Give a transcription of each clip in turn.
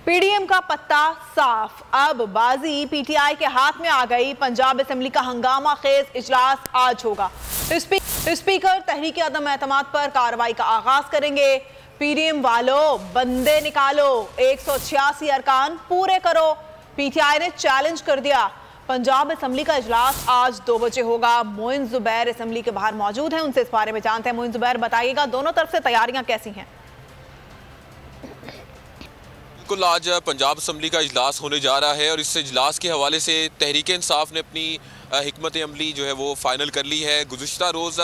PDM का पत्ता साफ, अब बाजी पीटीआई के हाथ में आ गई। पंजाब असेंबली का हंगामा खेज इजलास आज होगा। स्पीकर तहरीक अदम एतमाद पर कार्रवाई का आगाज करेंगे। पीडीएम वालों, बंदे निकालो, 186 अरकान पूरे करो। पीटीआई ने चैलेंज कर दिया। पंजाब असेंबली का इजलास आज 2 बजे होगा। मोइन जुबैर असेंबली के बाहर मौजूद हैं, उनसे इस बारे में जानते हैं। मोइन जुबैर, बताइएगा दोनों तरफ से तैयारियां कैसी हैं? बिल्कुल, आज पंजाब असेंबली का इजलास होने जा रहा है और इस इजलास के हवाले से तहरीक इंसाफ ने अपनी हिकमत अमली जो है वो फाइनल कर ली है। गुज़िश्ता रोज़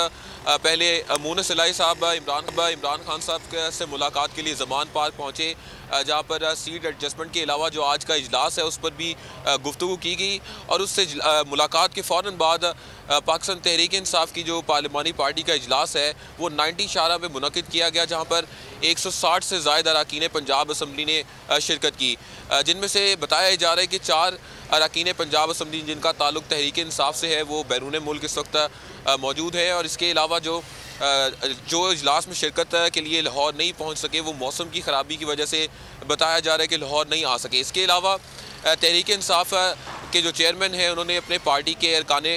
पहले मुनस इलाही साहब इमरान खान साहब से मुलाकात के लिए ज़मान पार्क पहुँचे, जहाँ पर सीट एडजस्टमेंट के अलावा जो आज का इजलास है उस पर भी गुफ्तगू की गई। और उससे मुलाकात के फ़ौरन बाद पाकिस्तान तहरीक इंसाफ की जो पार्लिमानी पार्टी का इजलास है वो 90 शाहरा में मुनक़िद किया गया, जहाँ पर 160 से ज़ायद अरकान पंजाब असेंबली ने शिरकत की, जिनमें से बताया जा रहा है कि 4 अरकान पंजाब असेंबली जिनका ताल्लुक तहरीक इंसाफ से है वो बैरून मुल्क इस वक्त मौजूद है। और इसके अलावा जो इजलास में शिरकत के लिए लाहौर नहीं पहुंच सके वो मौसम की ख़राबी की वजह से बताया जा रहा है कि लाहौर नहीं आ सके। इसके अलावा तहरीक इंसाफ के जो चेयरमैन हैं उन्होंने अपने पार्टी के अरकान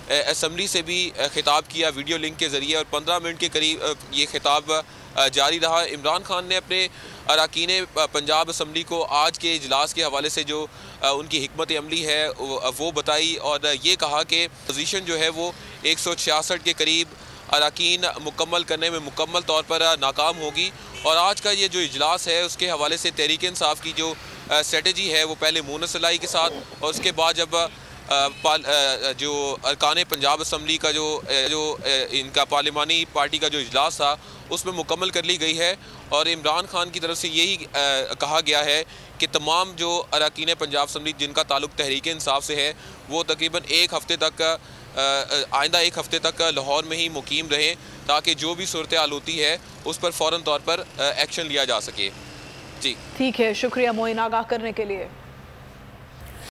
असेंबली से भी खिताब किया वीडियो लिंक के ज़रिए, और 15 मिनट के करीब ये खिताब जारी रहा। इमरान खान ने अपने अरकान पंजाब असेंबली को आज के इजलास के हवाले से जो उनकी हिकमत अमली है वो बताई, और ये कहा कि पोजीशन जो है वो 166 के करीब अरकान मुकम्मल करने में मुकम्मल तौर पर नाकाम होगी। और आज का ये जो इजलास है उसके हवाले से तहरीक इंसाफ की जो स्ट्रेटजी है वो पहले मुनस इलाही के साथ, और उसके बाद जब जो अरकान पंजाब असेंबली का जो इनका पार्लिमानी पार्टी का जो इजलास था उसमें मुकम्मल कर ली गई है। और इमरान खान की तरफ से यही कहा गया है कि तमाम जो अरकान पंजाब असेंबली जिनका ताल्लुक तहरीक इंसाफ से है वो तकरीबन आइंदा एक हफ़्ते तक लाहौर में ही मुकीम रहें, ताकि जो भी सूरत हाल होती है उस पर फ़ौरन तौर पर एक्शन लिया जा सके। जी ठीक है, शुक्रिया मोइन आगाह करने के लिए।